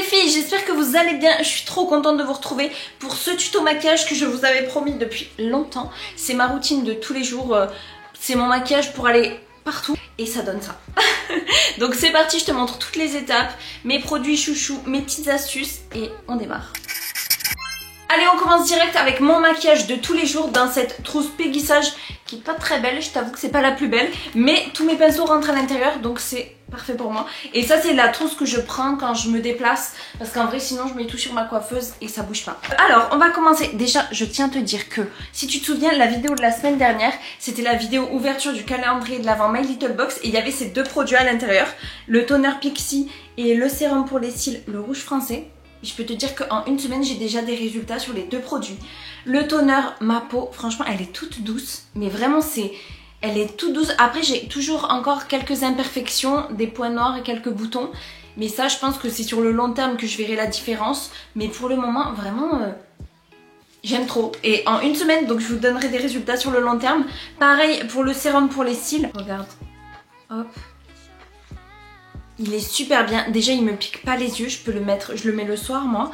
filles, j'espère que vous allez bien. Je suis trop contente de vous retrouver pour ce tuto maquillage que je vous avais promis depuis longtemps. C'est ma routine de tous les jours, c'est mon maquillage pour aller partout et ça donne ça. Donc c'est parti, je te montre toutes les étapes, mes produits chouchous, mes petites astuces et on démarre. Allez, on commence direct avec mon maquillage de tous les jours dans cette trousse Péguissage qui est pas très belle, je t'avoue que c'est pas la plus belle, mais tous mes pinceaux rentrent à l'intérieur donc c'est parfait pour moi. Et ça c'est la trousse que je prends quand je me déplace parce qu'en vrai sinon je mets tout sur ma coiffeuse et ça bouge pas. Alors on va commencer. Déjà je tiens à te dire que si tu te souviens, la vidéo de la semaine dernière c'était la vidéo ouverture du calendrier de l'Avent My Little Box et il y avait ces deux produits à l'intérieur, le toner Pixi et le sérum pour les cils, le rouge français. Je peux te dire qu'en une semaine j'ai déjà des résultats sur les deux produits. Le toner, ma peau, franchement elle est toute douce, mais vraiment elle est toute douce. Après j'ai toujours encore quelques imperfections, des points noirs et quelques boutons. Mais ça je pense que c'est sur le long terme que je verrai la différence. Mais pour le moment vraiment j'aime trop. Et en une semaine donc je vous donnerai des résultats sur le long terme. Pareil pour le sérum pour les cils. Regarde, hop. Il est super bien, déjà il me pique pas les yeux, je peux le mettre, je le mets le soir moi.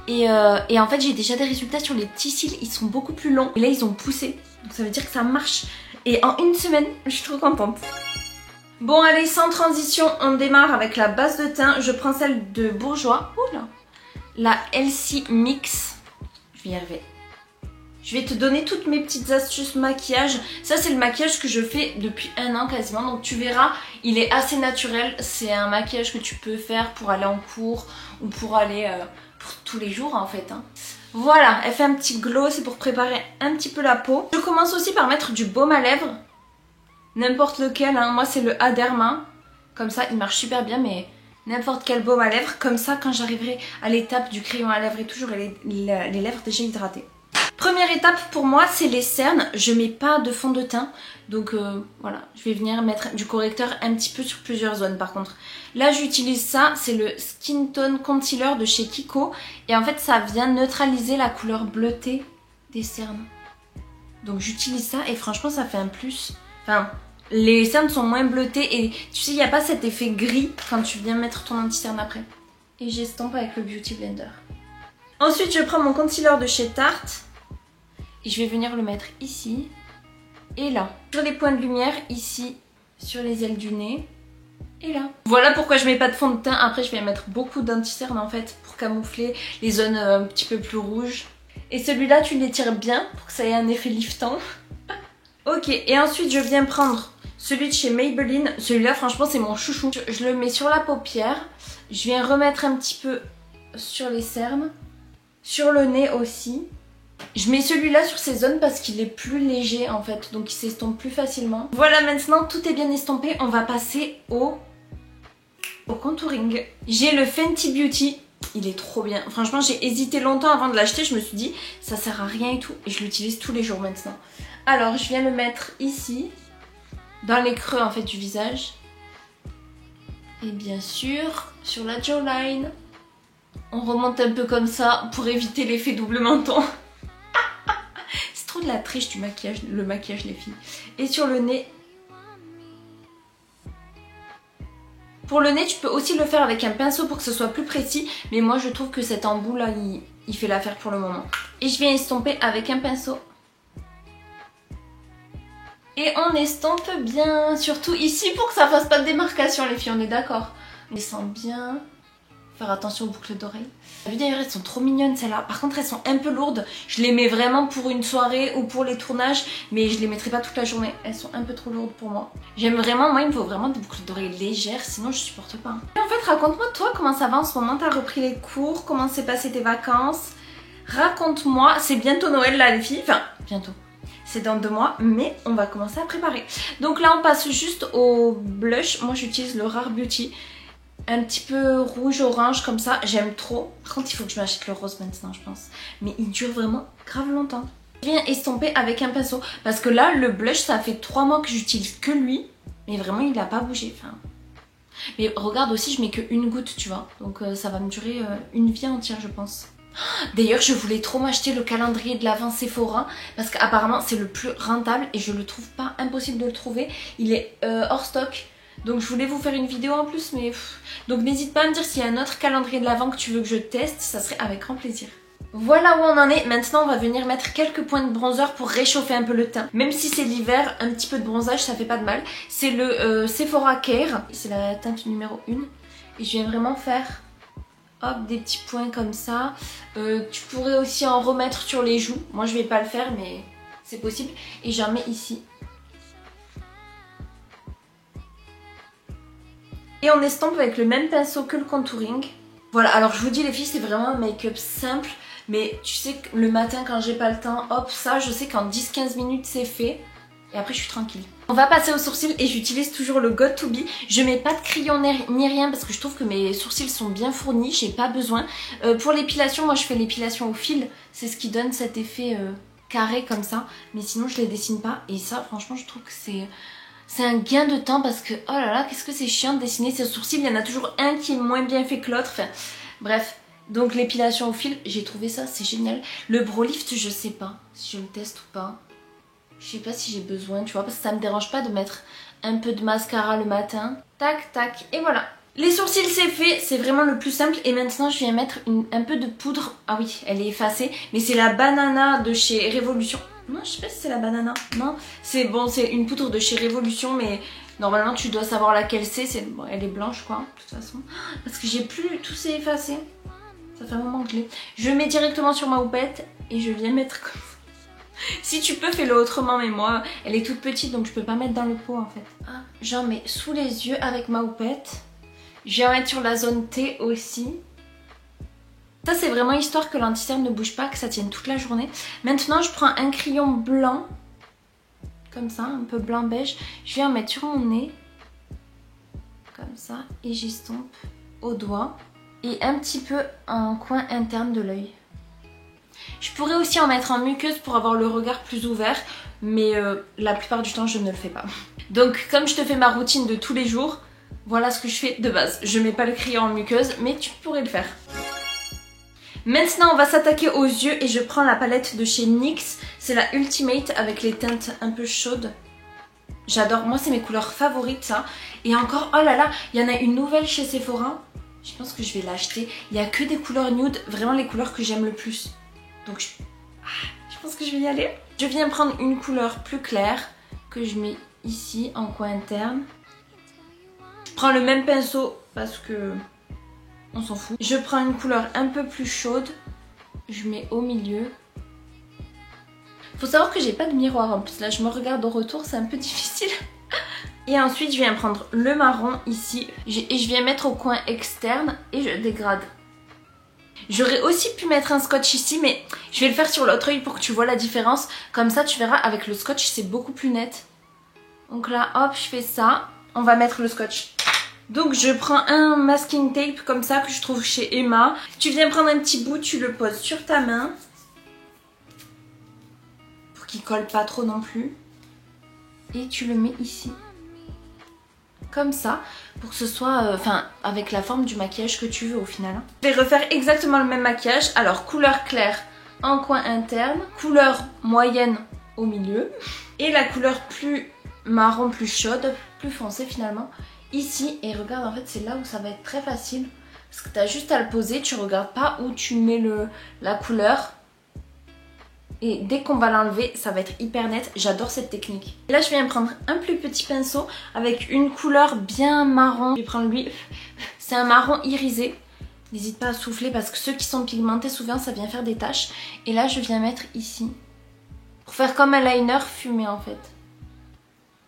Et en fait j'ai déjà des résultats sur les petits cils, ils sont beaucoup plus longs. Et là ils ont poussé, donc ça veut dire que ça marche. Et en une semaine, je suis trop contente. Bon allez, sans transition, on démarre avec la base de teint. Je prends celle de Bourjois, oula, la Elsie Mix, je vais y arriver. Je vais te donner toutes mes petites astuces maquillage. Ça c'est le maquillage que je fais depuis 1 an quasiment. Donc tu verras, il est assez naturel. C'est un maquillage que tu peux faire pour aller en cours ou pour aller pour tous les jours en fait. Hein. Voilà, elle fait un petit glow, c'est pour préparer un petit peu la peau. Je commence aussi par mettre du baume à lèvres. N'importe lequel, hein. Moi c'est le Aderma. Comme ça il marche super bien mais n'importe quel baume à lèvres. Comme ça quand j'arriverai à l'étape du crayon à lèvres et tout, j'aurai les lèvres déjà hydratées. Première étape pour moi c'est les cernes, je mets pas de fond de teint donc voilà, je vais venir mettre du correcteur un petit peu sur plusieurs zones par contre. Là j'utilise ça, c'est le Skin Tone Concealer de chez Kiko et en fait ça vient neutraliser la couleur bleutée des cernes. Donc j'utilise ça et franchement ça fait un plus, enfin les cernes sont moins bleutées et tu sais il n'y a pas cet effet gris quand tu viens mettre ton anti-cerne après. Et j'estompe avec le Beauty Blender. Ensuite je prends mon concealer de chez Tarte. Et je vais venir le mettre ici et là. Sur les points de lumière, ici, sur les ailes du nez et là. Voilà pourquoi je mets pas de fond de teint. Après je vais mettre beaucoup d'anti-cerne en fait pour camoufler les zones un petit peu plus rouges. Et celui-là tu l'étires bien pour que ça ait un effet liftant. Ok, et ensuite je viens prendre celui de chez Maybelline. Celui-là franchement c'est mon chouchou. Je le mets sur la paupière. Je viens remettre un petit peu sur les cernes. Sur le nez aussi. Je mets celui-là sur ces zones parce qu'il est plus léger en fait, donc il s'estompe plus facilement. Voilà, maintenant tout est bien estompé, on va passer au contouring. J'ai le Fenty Beauty, il est trop bien. Franchement j'ai hésité longtemps avant de l'acheter, je me suis dit ça sert à rien et tout, et je l'utilise tous les jours maintenant. Alors je viens le mettre ici, dans les creux en fait du visage. Et bien sûr sur la jawline. On remonte un peu comme ça pour éviter l'effet double menton. De la triche du maquillage, le maquillage les filles. Et sur le nez. Pour le nez tu peux aussi le faire avec un pinceau pour que ce soit plus précis. Mais moi je trouve que cet embout là il fait l'affaire pour le moment. Et je viens estomper avec un pinceau. Et on estompe bien. Surtout ici pour que ça fasse pas de démarcation les filles, on est d'accord. On descend bien. Faire attention aux boucles d'oreilles. T'as vu d'ailleurs elles sont trop mignonnes celles-là. Par contre elles sont un peu lourdes. Je les mets vraiment pour une soirée ou pour les tournages. Mais je les mettrai pas toute la journée. Elles sont un peu trop lourdes pour moi. J'aime vraiment, moi il me faut vraiment des boucles d'oreilles légères. Sinon je supporte pas. Et en fait raconte-moi toi comment ça va en ce moment. T'as repris les cours. Comment s'est passé tes vacances. Raconte-moi. C'est bientôt Noël là les filles. Enfin bientôt. C'est dans 2 mois, mais on va commencer à préparer. Donc là on passe juste au blush. Moi j'utilise le Rare Beauty. Un petit peu rouge orange comme ça, j'aime trop. Par contre il faut que je m'achète le rose maintenant je pense. Mais il dure vraiment grave longtemps. Je viens estomper avec un pinceau. Parce que là le blush ça fait 3 mois que j'utilise que lui. Mais vraiment il a pas bougé. Enfin... Mais regarde aussi je mets que 1 goutte tu vois. Donc ça va me durer une vie entière je pense. D'ailleurs je voulais trop m'acheter le calendrier de l'Avent Sephora. Parce qu'apparemment c'est le plus rentable et je le trouve pas impossible de le trouver. Il est hors stock. Donc je voulais vous faire une vidéo en plus, mais... Donc n'hésite pas à me dire s'il y a un autre calendrier de l'Avent que tu veux que je teste, ça serait avec grand plaisir. Voilà où on en est. Maintenant on va venir mettre quelques points de bronzer pour réchauffer un peu le teint. Même si c'est l'hiver, un petit peu de bronzage ça fait pas de mal. C'est le Sephora Care, c'est la teinte numéro 1. Et je viens vraiment faire hop, des petits points comme ça. Tu pourrais aussi en remettre sur les joues. Moi je vais pas le faire mais c'est possible. Et j'en mets ici. Et on estompe avec le même pinceau que le contouring. Voilà, alors je vous dis les filles, c'est vraiment un make-up simple. Mais tu sais que le matin quand j'ai pas le temps, hop, ça je sais qu'en 10-15 minutes c'est fait. Et après je suis tranquille. On va passer aux sourcils et j'utilise toujours le Got2b. Je mets pas de crayon ni rien parce que je trouve que mes sourcils sont bien fournis, j'ai pas besoin. Pour l'épilation, moi je fais l'épilation au fil. C'est ce qui donne cet effet carré comme ça. Mais sinon je les dessine pas. Et ça franchement je trouve que c'est un gain de temps parce que oh là là, qu'est-ce que c'est chiant de dessiner ses sourcils. Il y en a toujours un qui est moins bien fait que l'autre. Enfin bref. Donc l'épilation au fil, j'ai trouvé ça, c'est génial. Le brow lift, je sais pas si je le teste ou pas. Je sais pas si j'ai besoin, tu vois, parce que ça me dérange pas de mettre un peu de mascara le matin. Tac, tac, et voilà. Les sourcils, c'est fait, c'est vraiment le plus simple. Et maintenant, je viens mettre un peu de poudre. Ah oui, elle est effacée, mais c'est la banana de chez Révolution. Non, je sais pas si c'est la banana. Non, c'est bon, c'est une poudre de chez Révolution, mais normalement, tu dois savoir laquelle c'est. Bon, elle est blanche, quoi, de toute façon. Parce que j'ai plus, tout s'est effacé. Ça fait un moment que je l'ai. Je mets directement sur ma houppette et je viens mettre comme ça. Si tu peux, fais-le autrement, mais moi, elle est toute petite donc je peux pas mettre dans le pot en fait. Ah, j'en mets sous les yeux avec ma houppette. Je vais en mettre sur la zone T aussi. Ça, c'est vraiment histoire que l'anti-cerne ne bouge pas, que ça tienne toute la journée. Maintenant, je prends un crayon blanc, comme ça, un peu blanc-beige. Je vais en mettre sur mon nez, comme ça, et j'estompe au doigt. Et un petit peu en coin interne de l'œil. Je pourrais aussi en mettre en muqueuse pour avoir le regard plus ouvert, mais la plupart du temps je ne le fais pas. Donc comme je te fais ma routine de tous les jours, voilà ce que je fais de base. Je mets pas le crayon en muqueuse, mais tu pourrais le faire. Maintenant on va s'attaquer aux yeux et je prends la palette de chez NYX. C'est la Ultimate avec les teintes un peu chaudes. J'adore, moi c'est mes couleurs favorites ça. Et encore, oh là là, il y en a une nouvelle chez Sephora. Je pense que je vais l'acheter. Il n'y a que des couleurs nude, vraiment les couleurs que j'aime le plus. Donc je pense que je vais y aller. Je viens prendre une couleur plus claire que je mets ici en coin interne. Je prends le même pinceau parce que on s'en fout. Je prends une couleur un peu plus chaude. Je mets au milieu. Faut savoir que j'ai pas de miroir en plus. Là je me regarde au retour, c'est un peu difficile. Et ensuite je viens prendre le marron ici et je viens mettre au coin externe et je dégrade. J'aurais aussi pu mettre un scotch ici mais je vais le faire sur l'autre œil pour que tu vois la différence. Comme ça tu verras avec le scotch c'est beaucoup plus net. Donc là hop je fais ça. On va mettre le scotch. Donc je prends un masking tape comme ça que je trouve chez Emma. Tu viens prendre un petit bout, tu le poses sur ta main. Pour qu'il colle pas trop non plus. Et tu le mets ici. Comme ça, pour que ce soit avec la forme du maquillage que tu veux au final. Je vais refaire exactement le même maquillage. Alors couleur claire en coin interne, couleur moyenne au milieu et la couleur plus marron, plus chaude, plus foncée finalement ici. Et regarde, en fait c'est là où ça va être très facile parce que tu as juste à le poser, tu regardes pas où tu mets la couleur. Et dès qu'on va l'enlever, ça va être hyper net. J'adore cette technique. Et là, je viens prendre un plus petit pinceau avec une couleur bien marron. Je vais prendre lui. C'est un marron irisé. N'hésite pas à souffler parce que ceux qui sont pigmentés, souvent, ça vient faire des taches. Et là, je viens mettre ici. Pour faire comme un liner fumé, en fait.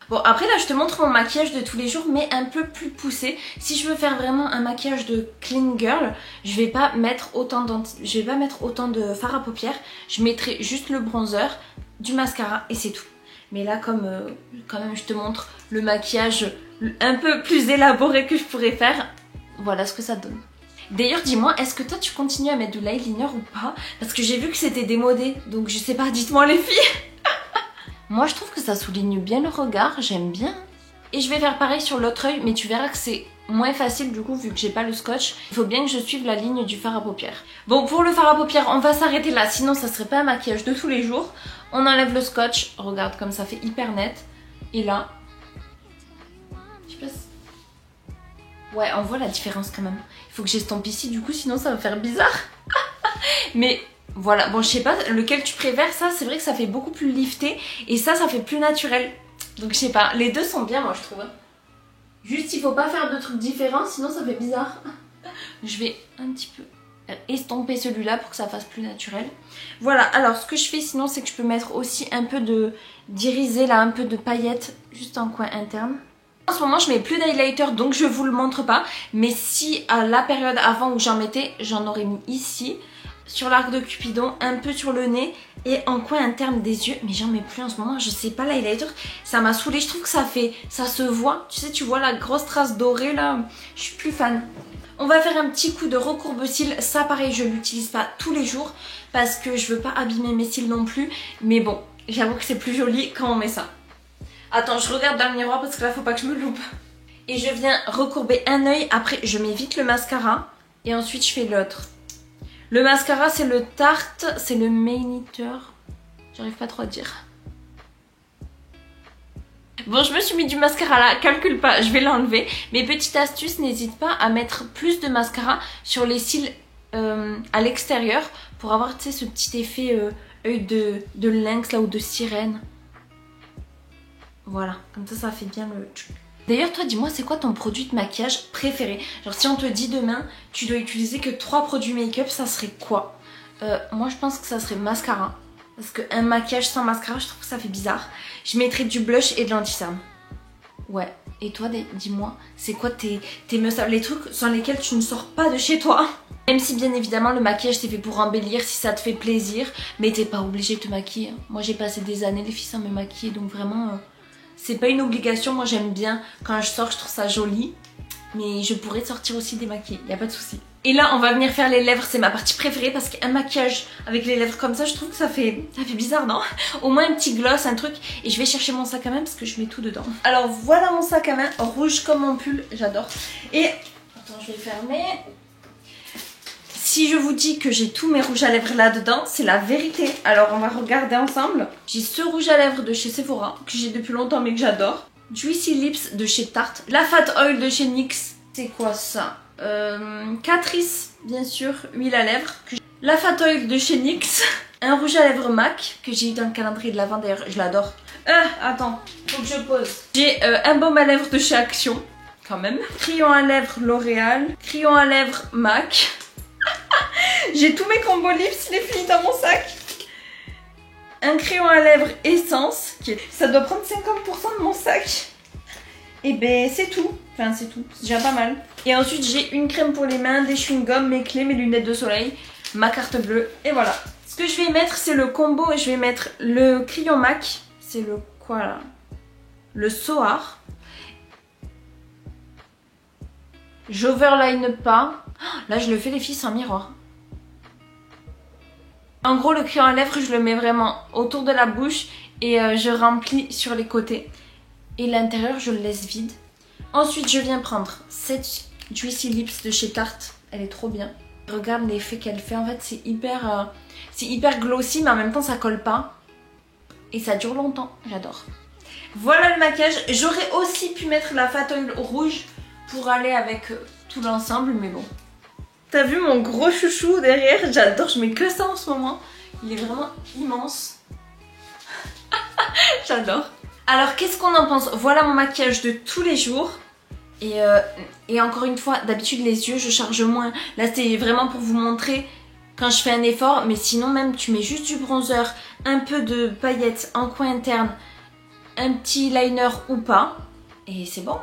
Bon, après, là, je te montre mon maquillage de tous les jours, mais un peu plus poussé. Si je veux faire vraiment un maquillage de clean girl, je vais pas mettre autant de fard à paupières. Je mettrai juste le bronzer, du mascara et c'est tout. Mais là, comme quand même, je te montre le maquillage un peu plus élaboré que je pourrais faire, voilà ce que ça donne. D'ailleurs, dis-moi, est-ce que toi, tu continues à mettre de l'eyeliner ou pas? Parce que j'ai vu que c'était démodé, donc je sais pas, dites-moi les filles. Moi je trouve que ça souligne bien le regard, j'aime bien. Et je vais faire pareil sur l'autre œil, mais tu verras que c'est moins facile du coup vu que j'ai pas le scotch. Il faut bien que je suive la ligne du fard à paupières. Bon, pour le fard à paupières, on va s'arrêter là, sinon ça serait pas un maquillage de tous les jours. On enlève le scotch, regarde comme ça fait hyper net. Et là, je sais pas Ouais, on voit la différence quand même. Il faut que j'estompe ici du coup, sinon ça va faire bizarre. Mais voilà, bon je sais pas lequel tu préfères. Ça c'est vrai que ça fait beaucoup plus lifté. Et ça fait plus naturel. Donc je sais pas, les deux sont bien moi je trouve. Juste il faut pas faire de trucs différents, sinon ça fait bizarre. Je vais un petit peu estomper celui-là pour que ça fasse plus naturel. Voilà, alors ce que je fais sinon c'est que je peux mettre aussi un peu d'irisé là, un peu de paillettes juste en coin interne. En ce moment je mets plus d'highlighter donc je vous le montre pas. Mais si à la période avant où j'en mettais, j'en aurais mis ici, sur l'arc de Cupidon, un peu sur le nez et en coin interne des yeux. Mais j'en mets plus en ce moment, je sais pas, l'highlighter ça m'a saoulée. Je trouve que ça se voit, tu sais, tu vois la grosse trace dorée là, je suis plus fan. On va faire un petit coup de recourbe-cils. Ça pareil je l'utilise pas tous les jours parce que je veux pas abîmer mes cils non plus. Mais bon, j'avoue que c'est plus joli quand on met ça. Attends, je regarde dans le miroir parce que là faut pas que je me loupe. Et je viens recourber un œil. Après je mets vite le mascara et ensuite je fais l'autre. Le mascara c'est le Tarte, c'est le Main Eater. J'arrive pas trop à dire. Bon, je me suis mis du mascara là, calcule pas, je vais l'enlever. Mais petite astuce, n'hésite pas à mettre plus de mascara sur les cils à l'extérieur pour avoir, tu sais, ce petit effet œil de lynx là ou de sirène. Voilà, comme ça fait bien le... D'ailleurs, toi, dis-moi, c'est quoi ton produit de maquillage préféré? Genre, si on te dit demain, tu dois utiliser que 3 produits make-up, ça serait quoi? Moi, je pense que ça serait mascara. Parce qu'un maquillage sans mascara, je trouve que ça fait bizarre. Je mettrais du blush et de l'anti-cerne. Ouais. Et toi, dis-moi, c'est quoi tes must-have, les trucs sans lesquels tu ne sors pas de chez toi? Même si bien évidemment le maquillage c'est fait pour embellir, si ça te fait plaisir. Mais t'es pas obligé de te maquiller. Moi j'ai passé des années les filles sans me maquiller. Donc vraiment, c'est pas une obligation. Moi j'aime bien quand je sors, je trouve ça joli. Mais je pourrais sortir aussi démaquillée, y a pas de souci. Et là on va venir faire les lèvres, c'est ma partie préférée parce qu'un maquillage avec les lèvres comme ça, je trouve que ça fait bizarre, non? Au moins un petit gloss, un truc. Et je vais chercher mon sac à main parce que je mets tout dedans. Alors voilà mon sac à main, rouge comme mon pull, j'adore. Et, attends je vais fermer. Si je vous dis que j'ai tous mes rouges à lèvres là-dedans, c'est la vérité. Alors on va regarder ensemble. J'ai ce rouge à lèvres de chez Sephora, que j'ai depuis longtemps mais que j'adore. Juicy Lips de chez Tarte. La Fat Oil de chez NYX. C'est quoi ça? Catrice, bien sûr, huile à lèvres. La Fat Oil de chez NYX. Un rouge à lèvres MAC que j'ai eu dans le calendrier de l'Avent, d'ailleurs, je l'adore. Attends, faut que je pose. J'ai un baume à lèvres de chez Action, quand même. Crayon à lèvres L'Oréal. Crayon à lèvres MAC. J'ai tous mes combos lips, les filles, dans mon sac. Un crayon à lèvres Essence. Ça doit prendre 50% de mon sac. Et ben c'est tout. Enfin c'est tout, c'est déjà pas mal. Et ensuite j'ai une crème pour les mains, des chewing-gums, mes clés, mes lunettes de soleil, ma carte bleue. Et voilà. Ce que je vais mettre c'est le combo. Je vais mettre le crayon MAC. C'est le quoi là? Le Soar. J'overline pas. Là je le fais les filles sans miroir. En gros le crayon à lèvres je le mets vraiment autour de la bouche et je remplis sur les côtés. Et l'intérieur je le laisse vide. Ensuite je viens prendre cette Juicy Lips de chez Tarte. Elle est trop bien. Regarde l'effet qu'elle fait. En fait c'est hyper glossy mais en même temps ça colle pas. Et ça dure longtemps. J'adore. Voilà le maquillage. J'aurais aussi pu mettre la Fat Oil rouge pour aller avec tout l'ensemble mais bon. T'as vu mon gros chouchou derrière? J'adore, je mets que ça en ce moment. Il est vraiment immense. J'adore. Alors qu'est-ce qu'on en pense? Voilà mon maquillage de tous les jours. Et encore une fois, d'habitude les yeux je charge moins. Là c'est vraiment pour vous montrer quand je fais un effort. Mais sinon même tu mets juste du bronzer, un peu de paillettes en coin interne, un petit liner ou pas. Et c'est bon.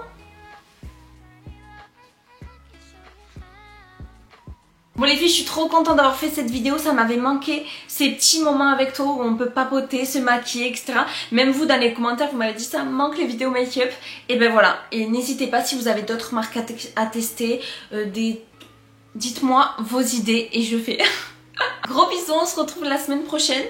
Bon les filles, je suis trop contente d'avoir fait cette vidéo, ça m'avait manqué ces petits moments avec toi où on peut papoter, se maquiller, etc. Même vous dans les commentaires, vous m'avez dit ça me manque les vidéos make-up. Et ben voilà, et n'hésitez pas si vous avez d'autres marques à tester, dites-moi vos idées et je fais. Gros bisous, on se retrouve la semaine prochaine.